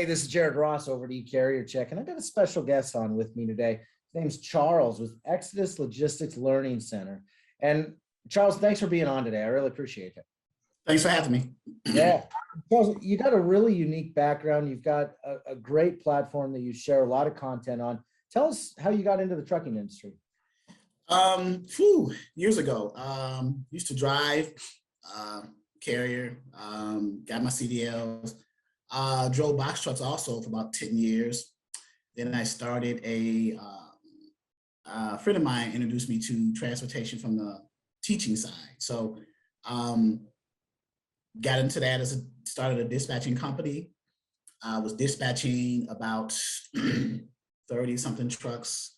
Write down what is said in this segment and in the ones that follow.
Hey, this is Jared Ross over to Carrier Check, and I've got a special guest on with me today. His name's Charles with Exodus Logistics Learning Center. And Charles, thanks for being on today. I really appreciate it. Thanks for having me. Yeah. Charles, you got a really unique background. You've got a great platform that you share a lot of content on. Tell us how you got into the trucking industry. Years ago, used to drive, Carrier, got my CDLs, drove box trucks also for about 10 years. Then I started a friend of mine introduced me to transportation from the teaching side. So got into that started a dispatching company. I was dispatching about 30 something trucks.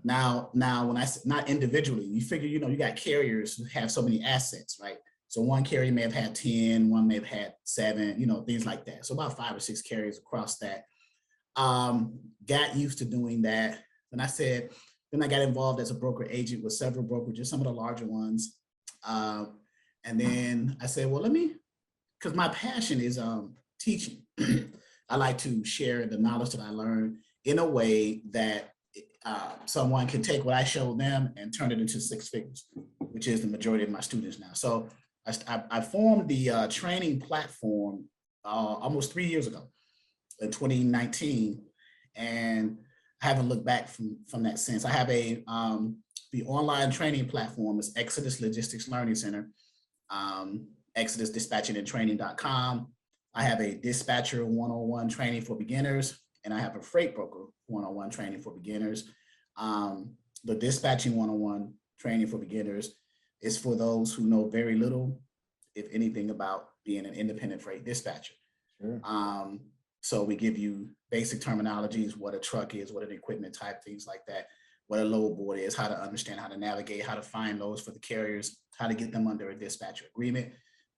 Now when I say not individually, you figure, you got carriers who have so many assets, right? So one carrier may have had 10, one may have had 7, things like that. So about 5 or 6 carriers across that. Got used to doing that. Then I got involved as a broker agent with several brokerages, some of the larger ones. And then I said, well, because my passion is teaching. I like to share the knowledge that I learned in a way that someone can take what I showed them and turn it into 6 figures, which is the majority of my students now. So I formed the training platform almost 3 years ago in 2019, and I haven't looked back from that since. I have the online training platform is Exodus Logistics Learning Center, exodusdispatchingandtraining.com. I have a dispatcher 101 training for beginners, and I have a freight broker 101 training for beginners. The dispatching 101 training for beginners is for those who know very little, if anything, about being an independent freight dispatcher. Sure. So we give you basic terminologies, what a truck is, what an equipment type, things like that, what a load board is, how to understand, how to navigate, how to find loads for the carriers, how to get them under a dispatcher agreement,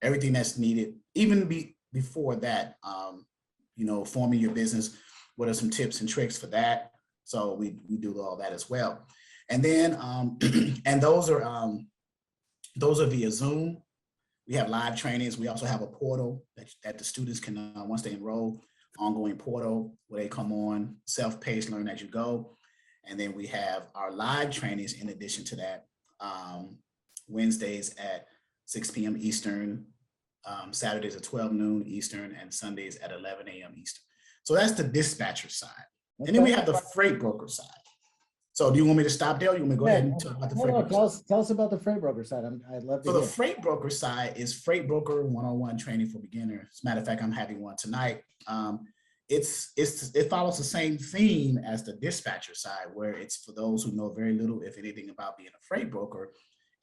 everything that's needed. Even before that, forming your business, what are some tips and tricks for that? So we do all that as well. And then, and those are via Zoom. We have live trainings. We also have a portal that the students can, once they enroll, ongoing portal where they come on, self-paced, learn as you go. And then we have our live trainings in addition to that, Wednesdays at 6 p.m. Eastern, Saturdays at 12 noon Eastern, and Sundays at 11 a.m. Eastern. So that's the dispatcher side. Okay. And then we have the freight broker side. So do you want me to stop there, or you want me to go ahead and talk about the freight broker side? Tell us about the freight broker side. I'd love to hear. So the freight broker side is Freight Broker 101 training for beginners. As a matter of fact, I'm having one tonight. It follows the same theme as the dispatcher side, where it's for those who know very little, if anything, about being a freight broker.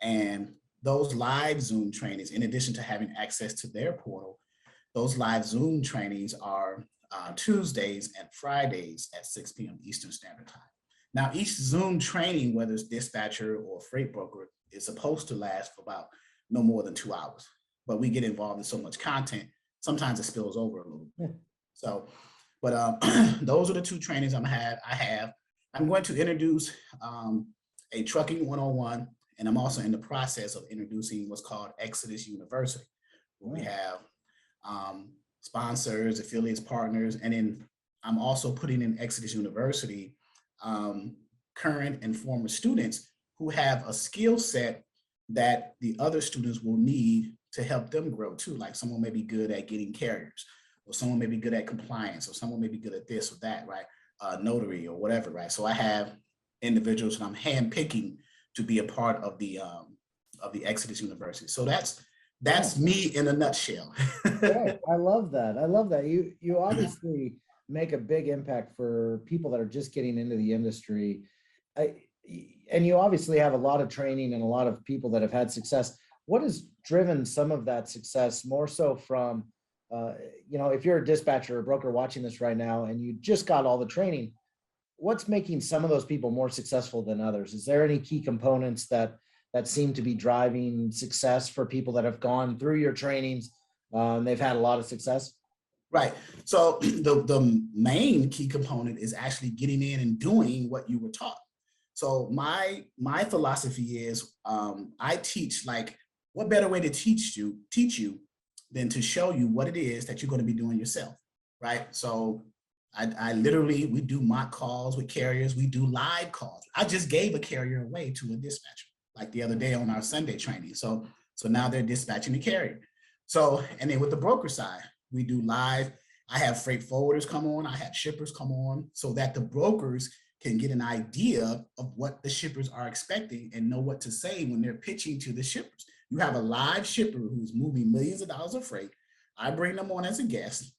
And those live Zoom trainings, in addition to having access to their portal, those live Zoom trainings are Tuesdays and Fridays at 6 p.m. Eastern Standard Time. Now, each Zoom training, whether it's dispatcher or freight broker, is supposed to last for about no more than 2 hours. But we get involved in so much content, sometimes it spills over a little bit. So, but those are the 2 trainings I have. I'm going to introduce a trucking 101, and I'm also in the process of introducing what's called Exodus University, where we have sponsors, affiliates, partners, and then I'm also putting in Exodus University current and former students who have a skill set that the other students will need to help them grow too. Like someone may be good at getting carriers, or someone may be good at compliance, or someone may be good at this or that, right? Notary or whatever, right? So I have individuals that I'm handpicking to be a part of the Exodus University. So that's me in a nutshell. Right. I love that. I love that. You obviously make a big impact for people that are just getting into the industry. And you obviously have a lot of training and a lot of people that have had success. What has driven some of that success more so from, if you're a dispatcher or broker watching this right now and you just got all the training, what's making some of those people more successful than others? Is there any key components that seem to be driving success for people that have gone through your trainings? They've had a lot of success. Right. So the main key component is actually getting in and doing what you were taught. So my philosophy is I teach, like, what better way to teach you than to show you what it is that you're going to be doing yourself, right? So I literally, we do mock calls with carriers. We do live calls. I just gave a carrier away to a dispatcher like the other day on our Sunday training. So now they're dispatching the carrier. So, and then with the broker side, we do live. I have freight forwarders come on. I have shippers come on so that the brokers can get an idea of what the shippers are expecting and know what to say when they're pitching to the shippers. You have a live shipper who's moving millions of dollars of freight. I bring them on as a guest,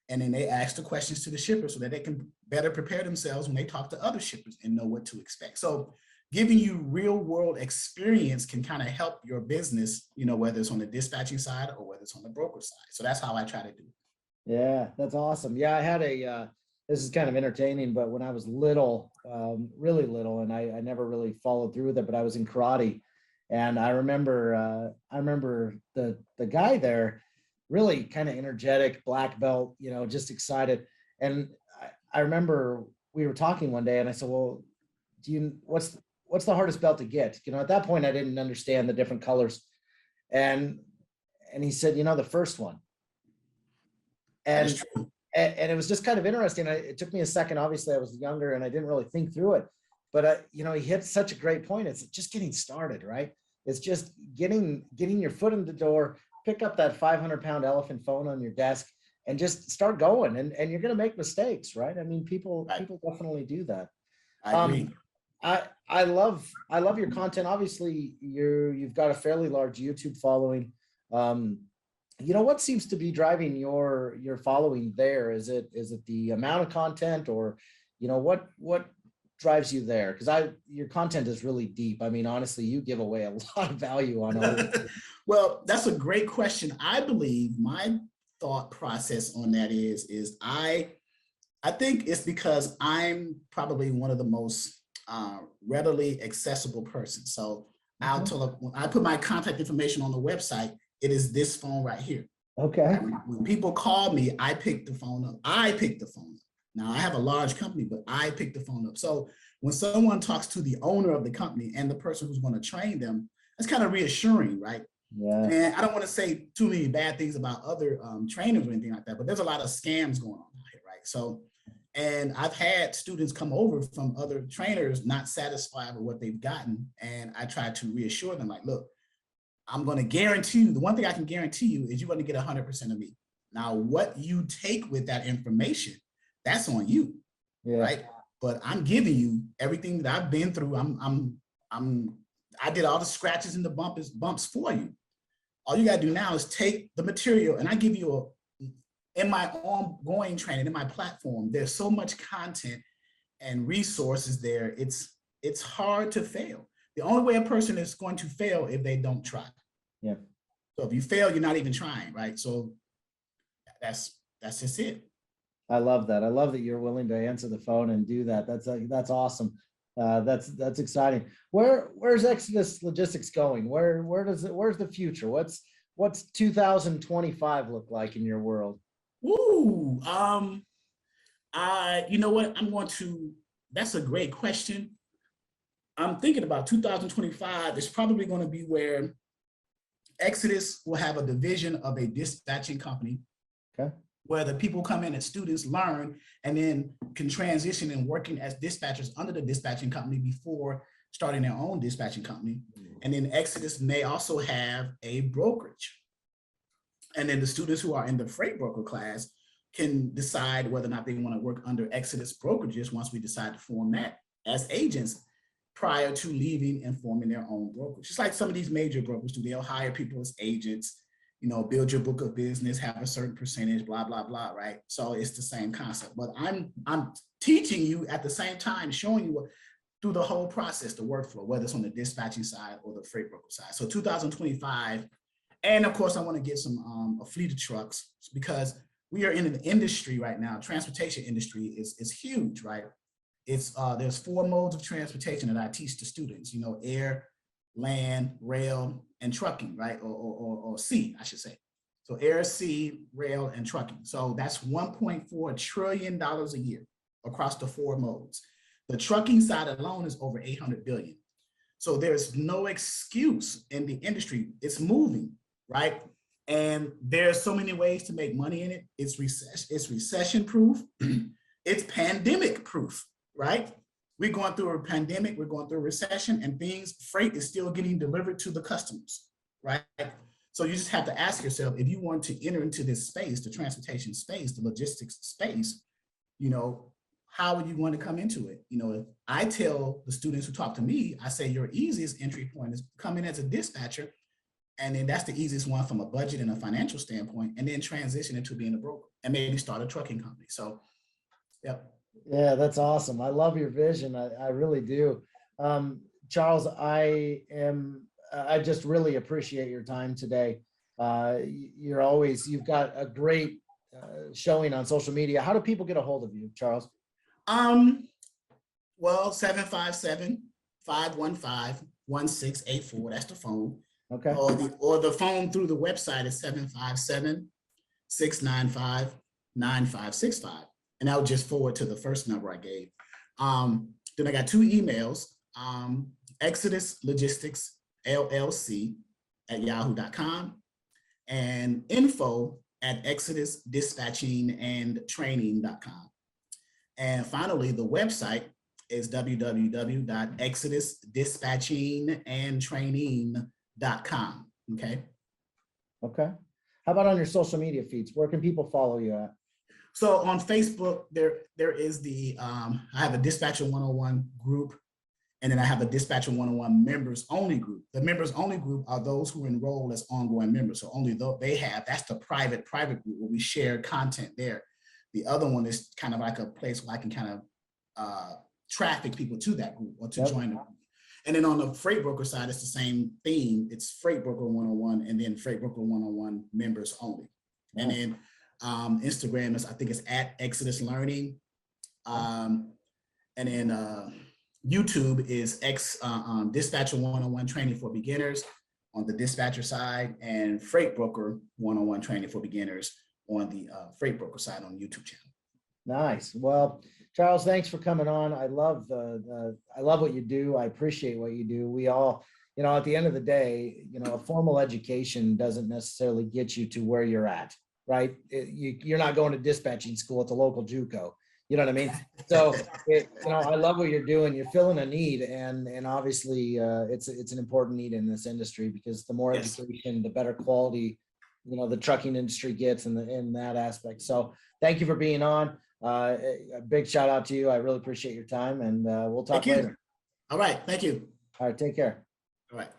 and then they ask the questions to the shipper so that they can better prepare themselves when they talk to other shippers and know what to expect. So giving you real world experience can kind of help your business, you know, whether it's on the dispatching side or whether it's on the broker side. So that's how I try to do it. Yeah, that's awesome. Yeah, I had this is kind of entertaining, but when I was little, really little, and I never really followed through with it, but I was in karate. And I remember the guy there, really kind of energetic, black belt, you know, just excited. And I remember we were talking one day and I said, well, what's the hardest belt to get? You know, at that point, I didn't understand the different colors. And he said, you know, the first one. And it was just kind of interesting. It took me a second. Obviously, I was younger and I didn't really think through it. But, you know, he hit such a great point. It's just getting started, right? It's just getting your foot in the door, pick up that 500-pound elephant phone on your desk and just start going. And you're going to make mistakes, right? I mean, people definitely do that. I agree. I love your content. Obviously, you've got a fairly large YouTube following. You know, what seems to be driving your following there? Is it the amount of content, or, you know, what drives you there? Because your content is really deep. I mean, honestly, you give away a lot of value on it. Well, that's a great question. I believe my thought process on that is I think it's because I'm probably one of the most readily accessible persons. So I'll tell them, when I put my contact information on the website, it is this phone right here. Okay. When people call me, I pick the phone up. Now I have a large company, but I pick the phone up. So when someone talks to the owner of the company and the person who's going to train them, that's kind of reassuring, right? Yeah. And I don't want to say too many bad things about other trainers or anything like that, but there's a lot of scams going on out here, right? So, and I've had students come over from other trainers not satisfied with what they've gotten. And I try to reassure them like, look, I'm going to guarantee you, the one thing I can guarantee you is you're going to get 100% of me. Now, what you take with that information, that's on you, right? But I'm giving you everything that I've been through. I did all the scratches and the bumps for you. All you got to do now is take the material, and I give you in my ongoing training, in my platform, there's so much content and resources there. It's hard to fail. The only way a person is going to fail if they don't try. Yeah. So if you fail, you're not even trying, right? So that's just it. I love that. I love that you're willing to answer the phone and do that. That's awesome. That's exciting. Where's Exodus Logistics going? Where's the future? What's 2025 look like in your world? Ooh, you know what? That's a great question. I'm thinking about 2025 is probably going to be where Exodus will have a division of a dispatching company. Okay. Where the people come in as students, learn, and then can transition and working as dispatchers under the dispatching company before starting their own dispatching company. And then Exodus may also have a brokerage. And then the students who are in the freight broker class can decide whether or not they want to work under Exodus brokerages once we decide to form that as agents prior to leaving and forming their own brokerage. Just like some of these major brokers do, they'll hire people as agents, you know, build your book of business, have a certain percentage, blah, blah, blah, right? So it's the same concept, but I'm teaching you at the same time, showing you through the whole process, the workflow, whether it's on the dispatching side or the freight broker side. So 2025, and of course I want to get a fleet of trucks because we are in an industry right now, transportation industry is huge, right? There's 4 modes of transportation that I teach to students, you know, air, land, rail, and trucking, right? Or sea, I should say. So air, sea, rail, and trucking. So that's $1.4 trillion a year across the 4 modes. The trucking side alone is over 800 billion. So there's no excuse in the industry. It's moving, right? And there's so many ways to make money in it. It's recession proof. it's pandemic proof, right? We're going through a pandemic, we're going through a recession, and freight is still getting delivered to the customers, right? So you just have to ask yourself, if you want to enter into this space, the transportation space, the logistics space, how are you going to come into it? If I tell the students who talk to me, I say your easiest entry point is come in as a dispatcher, and then that's the easiest one from a budget and a financial standpoint, and then transition into being a broker and maybe start a trucking company. So, yep. Yeah, that's awesome. I love your vision. I really do. Charles, I just really appreciate your time today. You've got a great showing on social media. How do people get a hold of you, Charles? Well, 757-515-1684. That's the phone. Okay. Or the phone through the website is 757-695-9565. And I'll just forward to the first number I gave. Then I got 2 emails, Exodus Logistics LLC at yahoo.com and info@exodusdispatchingandtraining.com. And finally, the website is www.exodusdispatchingandtraining.com. Okay. Okay. How about on your social media feeds? Where can people follow you at? So on Facebook, there is I have a Dispatcher 101 group, and then I have a Dispatcher 101 members only group. The members only group are those who enroll as ongoing members. So only though that's the private group where we share content there. The other one is kind of like a place where I can kind of traffic people to that group or to join the group. And then on the freight broker side, it's the same theme. It's Freight Broker 101 and then Freight Broker 101 members only. And then Instagram is, I think it's at Exodus Learning. And then YouTube is Dispatcher 101 Training for Beginners on the dispatcher side, and Freight Broker 101 Training for Beginners on the Freight Broker side on the YouTube channel. Nice. Well, Charles, thanks for coming on. I love what you do. I appreciate what you do. We all, at the end of the day, a formal education doesn't necessarily get you to where you're at, right? You're not going to dispatching school at the local JUCO. You know what I mean? So, I love what you're doing. You're filling a need, and obviously, it's an important need in this industry, because the more education, the better quality, the trucking industry gets in that aspect. So, thank you for being on. A big shout out to you. I really appreciate your time, and we'll talk later. All right. Thank you. All right. Take care. All right.